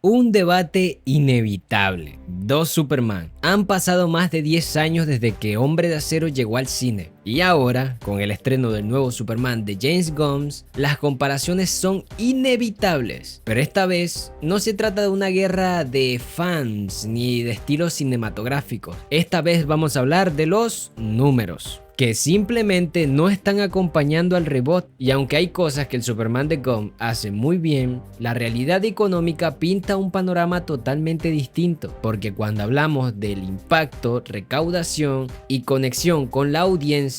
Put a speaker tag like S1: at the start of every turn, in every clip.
S1: Un debate inevitable. Dos Superman. Han pasado más de 10 años desde que Hombre de Acero llegó al cine. Y ahora, con el estreno del nuevo Superman de James Gunn, las comparaciones son inevitables. Pero esta vez no se trata de una guerra de fans ni de estilos cinematográficos. Esta vez vamos a hablar de los números, que simplemente no están acompañando al reboot. Y aunque hay cosas que el Superman de Gunn hace muy bien, la realidad económica pinta un panorama totalmente distinto, porque cuando hablamos del impacto, recaudación y conexión con la audiencia,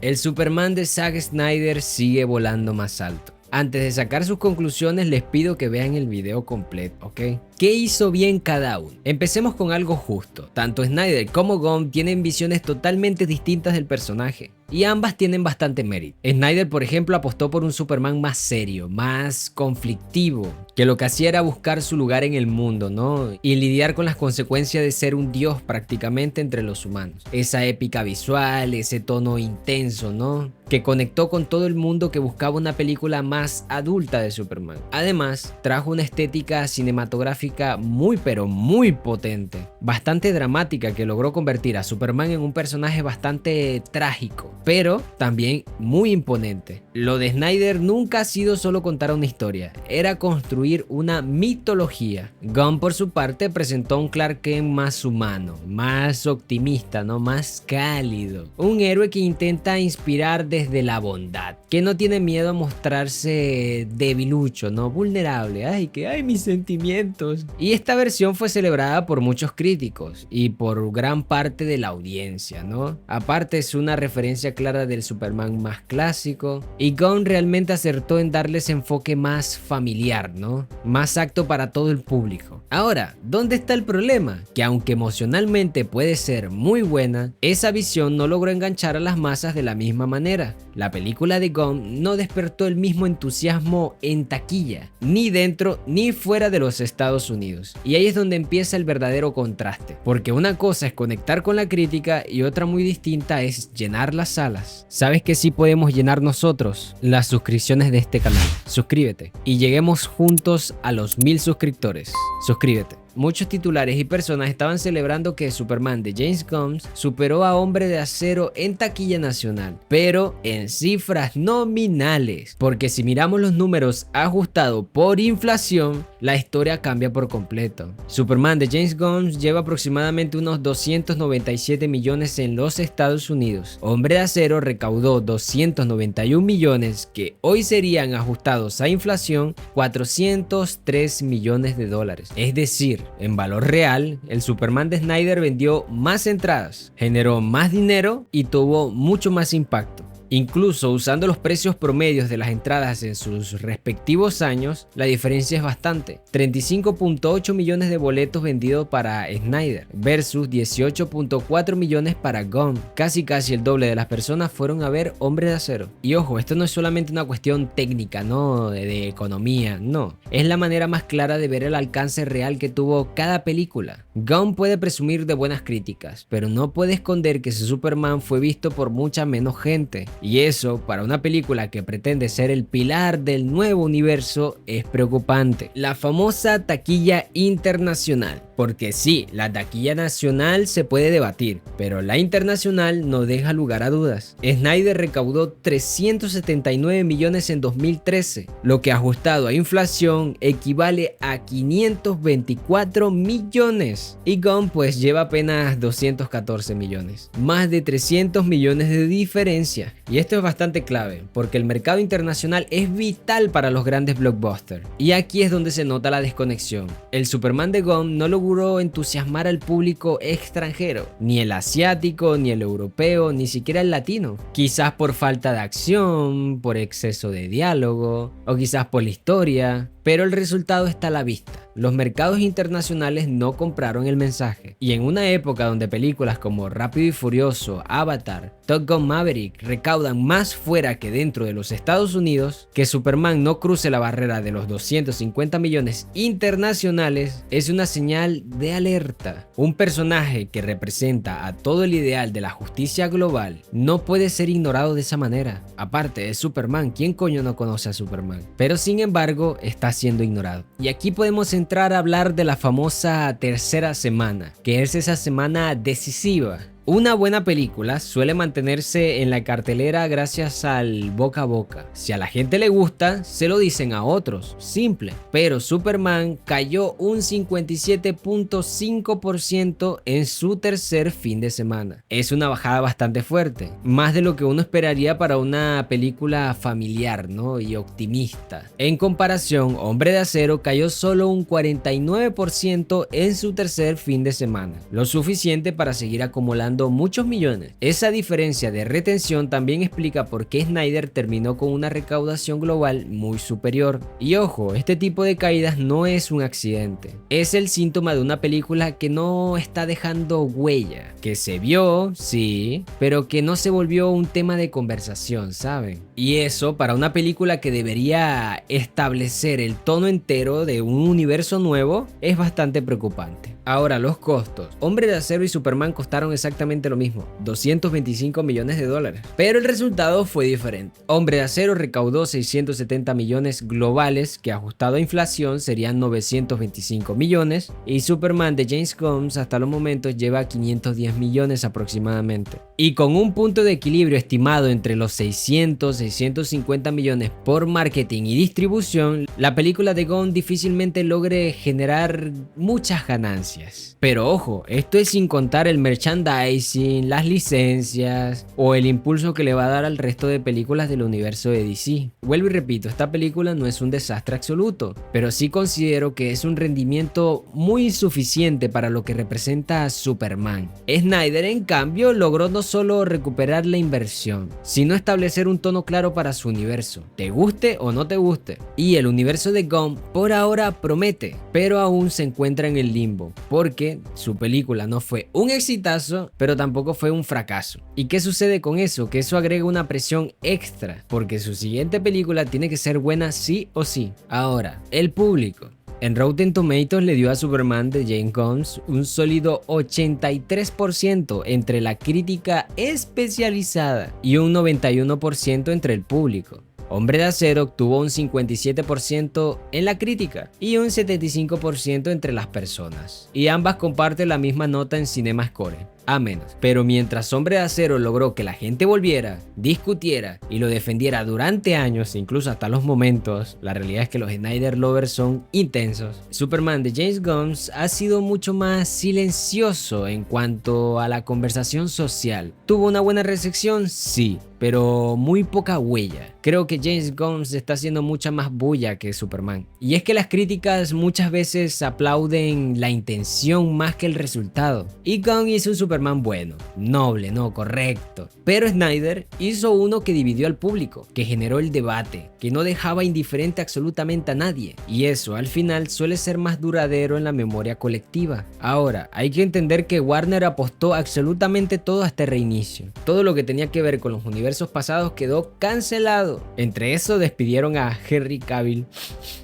S1: el Superman de Zack Snyder sigue volando más alto. Antes de sacar sus conclusiones les pido que vean el video completo, ¿ok? ¿Qué hizo bien cada uno? Empecemos con algo justo. Tanto Snyder como Gunn tienen visiones totalmente distintas del personaje, y ambas tienen bastante mérito. Snyder, por ejemplo, apostó por un Superman más serio, más conflictivo, que lo que hacía era buscar su lugar en el mundo, ¿no? Y lidiar con las consecuencias de ser un dios prácticamente entre los humanos. Esa épica visual, ese tono intenso, ¿no? Que conectó con todo el mundo que buscaba una película más adulta de Superman. Además, trajo una estética cinematográfica muy pero muy potente, bastante dramática, que logró convertir a Superman en un personaje bastante trágico, pero también muy imponente. Lo de Snyder nunca ha sido solo contar una historia, era construir una mitología. Gunn, por su parte, presentó un Clark Kent más humano, más optimista, ¿no? Más cálido. Un héroe que intenta inspirar desde la bondad, que no tiene miedo a mostrarse debilucho, ¿no? Vulnerable. Ay, mis sentimientos. Y esta versión fue celebrada por muchos críticos y por gran parte de la audiencia, ¿no? Aparte, es una referencia clara del Superman más clásico, y Gunn realmente acertó en darles enfoque más familiar, ¿no? Más apto para todo el público. Ahora, ¿dónde está el problema? Que aunque emocionalmente puede ser muy buena, esa visión no logró enganchar a las masas de la misma manera. La película de Gunn no despertó el mismo entusiasmo en taquilla, ni dentro ni fuera de los Estados Unidos. Y ahí es donde empieza el verdadero contraste, porque una cosa es conectar con la crítica y otra muy distinta es llenar las salas. ¿Sabes que sí podemos llenar nosotros? Las suscripciones de este canal. Suscríbete y lleguemos juntos a los 1000 suscriptores. Suscríbete. Muchos titulares y personas estaban celebrando que Superman de James Gunn superó a Hombre de Acero en taquilla nacional, pero en cifras nominales, porque si miramos los números ajustados por inflación, la historia cambia por completo. Superman de James Gunn lleva aproximadamente unos 297 millones en los Estados Unidos. Hombre de Acero recaudó 291 millones, que hoy serían ajustados a inflación 403 millones de dólares. Es decir, en valor real, el Superman de Snyder vendió más entradas, generó más dinero y tuvo mucho más impacto. Incluso usando los precios promedios de las entradas en sus respectivos años, la diferencia es bastante. 35.8 millones de boletos vendidos para Snyder versus 18.4 millones para Gunn. Casi el doble de las personas fueron a ver Hombre de Acero. Y ojo, esto no es solamente una cuestión técnica, no de economía, no. Es la manera más clara de ver el alcance real que tuvo cada película. Gunn puede presumir de buenas críticas, pero no puede esconder que su Superman fue visto por mucha menos gente. Y eso, para una película que pretende ser el pilar del nuevo universo, es preocupante. La famosa taquilla internacional. Porque sí, la taquilla nacional se puede debatir, pero la internacional no deja lugar a dudas. Snyder recaudó 379 millones en 2013, lo que ajustado a inflación equivale a 524 millones. Y Gunn pues lleva apenas 214 millones. Más de 300 millones de diferencia. Y esto es bastante clave, porque el mercado internacional es vital para los grandes blockbusters. Y aquí es donde se nota la desconexión. El Superman de Gunn no logró entusiasmar al público extranjero, ni el asiático, ni el europeo, ni siquiera el latino. Quizás por falta de acción, por exceso de diálogo, o quizás por la historia. Pero el resultado está a la vista. Los mercados internacionales no compraron el mensaje. Y en una época donde películas como Rápido y Furioso, Avatar, Top Gun Maverick recaudan más fuera que dentro de los Estados Unidos, que Superman no cruce la barrera de los 250 millones internacionales es una señal de alerta. Un personaje que representa a todo el ideal de la justicia global no puede ser ignorado de esa manera. Aparte, es Superman. ¿Quién coño no conoce a Superman? Pero sin embargo, está está siendo ignorado. Y aquí podemos entrar a hablar de la famosa tercera semana, que es esa semana decisiva. Una buena película suele mantenerse en la cartelera gracias al boca a boca. Si a la gente le gusta, se lo dicen a otros, simple. Pero Superman cayó un 57.5% en su tercer fin de semana. Es una bajada bastante fuerte, más de lo que uno esperaría para una película familiar, ¿no? Y optimista. En comparación, Hombre de Acero cayó solo un 49% en su tercer fin de semana, lo suficiente para seguir acumulando muchos millones. Esa diferencia de retención también explica por qué Snyder terminó con una recaudación global muy superior. Y ojo, este tipo de caídas no es un accidente, es el síntoma de una película que no está dejando huella, que se vio, sí, pero que no se volvió un tema de conversación, ¿saben? Y eso para una película que debería establecer el tono entero de un universo nuevo es bastante preocupante. Ahora, los costos. Hombre de Acero y Superman costaron exactamente lo mismo, 225 millones de dólares. Pero el resultado fue diferente. Hombre de Acero recaudó 670 millones globales, que ajustado a inflación serían 925 millones. Y Superman de James Gunn hasta los momentos lleva 510 millones aproximadamente. Y con un punto de equilibrio estimado entre los 650 millones por marketing y distribución, la película de Gunn difícilmente logre generar muchas ganancias. Pero ojo, esto es sin contar el merchandising, las licencias o el impulso que le va a dar al resto de películas del universo de DC. Vuelvo y repito, esta película no es un desastre absoluto, pero sí considero que es un rendimiento muy insuficiente para lo que representa a Superman. Snyder, en cambio, logró no solo recuperar la inversión, sino establecer un tono claro para su universo, te guste o no te guste. Y el universo de Gunn por ahora promete, pero aún se encuentra en el limbo, porque su película no fue un exitazo, pero tampoco fue un fracaso. ¿Y qué sucede con eso? Que eso agrega una presión extra, porque su siguiente película tiene que ser buena sí o sí. Ahora, el público. En Rotten Tomatoes le dio a Superman de James Gunn un sólido 83% entre la crítica especializada y un 91% entre el público. Hombre de Acero obtuvo un 57% en la crítica y un 75% entre las personas, y ambas comparten la misma nota en CinemaScore, A-. Pero mientras Hombre de Acero logró que la gente volviera, discutiera y lo defendiera durante años, incluso hasta los momentos, la realidad es que los Snyder lovers son intensos, Superman de James Gunn ha sido mucho más silencioso en cuanto a la conversación social. ¿Tuvo una buena recepción? Sí, pero muy poca huella. Creo que James Gunn está haciendo mucha más bulla que Superman. Y es que las críticas muchas veces aplauden la intención más que el resultado. Y Gunn hizo un Superman bueno, noble, no, correcto. Pero Snyder hizo uno que dividió al público, que generó el debate, que no dejaba indiferente absolutamente a nadie. Y eso al final suele ser más duradero en la memoria colectiva. Ahora, hay que entender que Warner apostó absolutamente todo a este reinicio. Todo lo que tenía que ver con los universos pasados quedó cancelado. Entre eso despidieron a Henry Cavill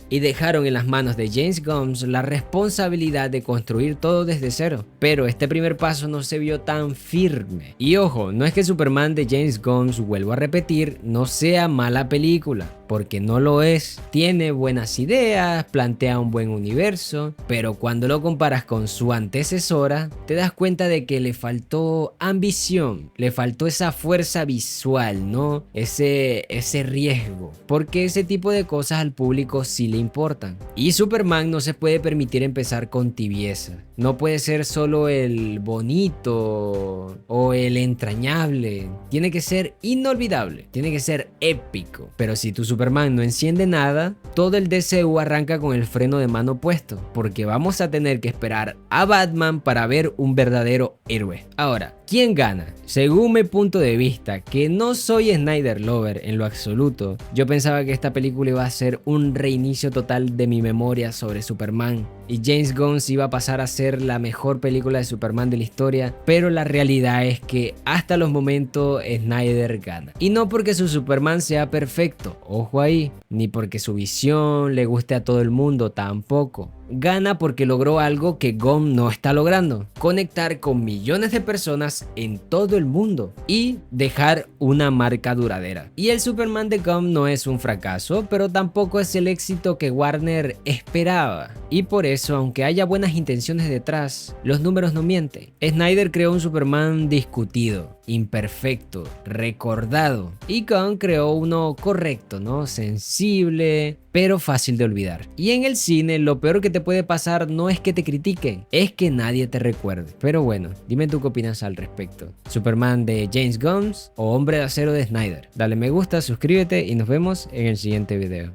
S1: y dejaron en las manos de James Gunn la responsabilidad de construir todo desde cero. Pero este primer paso no se vio tan firme. Y ojo, no es que Superman de James Gunn, vuelvo a repetir, no sea mala película, porque no lo es. Tiene buenas ideas, plantea un buen universo, pero cuando lo comparas con su antecesora, te das cuenta de que le faltó ambición, le faltó esa fuerza visual, ¿no? Ese riesgo, porque ese tipo de cosas al público sí le importan. Y Superman no se puede permitir empezar con tibieza. No puede ser solo el bonito o el entrañable. Tiene que ser inolvidable, tiene que ser épico. Pero si tu Superman no enciende nada, todo el DCU arranca con el freno de mano puesto, porque vamos a tener que esperar a Batman para ver un verdadero héroe. Ahora, ¿quién gana? Según mi punto de vista, que no soy Snyder lover en lo absoluto, yo pensaba que esta película iba a ser un reinicio total de mi memoria sobre Superman y James Gunn iba a pasar a ser la mejor película de Superman de la historia, pero la realidad es que hasta los momentos Snyder gana. Y no porque su Superman sea perfecto, ojo ahí, ni porque su visión le guste a todo el mundo, tampoco. gana porque logró algo que Gunn no está logrando: conectar con millones de personas en todo el mundo y dejar una marca duradera. Y el Superman de Gunn no es un fracaso, pero tampoco es el éxito que Warner esperaba. Y por eso, aunque haya buenas intenciones detrás, los números no mienten. Snyder creó un Superman discutido, imperfecto, recordado, y Gunn creó uno correcto, ¿no? Sensible, pero fácil de olvidar. Y en el cine lo peor que te puede pasar no es que te critiquen, es que nadie te recuerde. Pero bueno, dime tú qué opinas al respecto. ¿Superman de James Gunn o Hombre de Acero de Snyder? Dale me gusta, suscríbete y nos vemos en el siguiente video.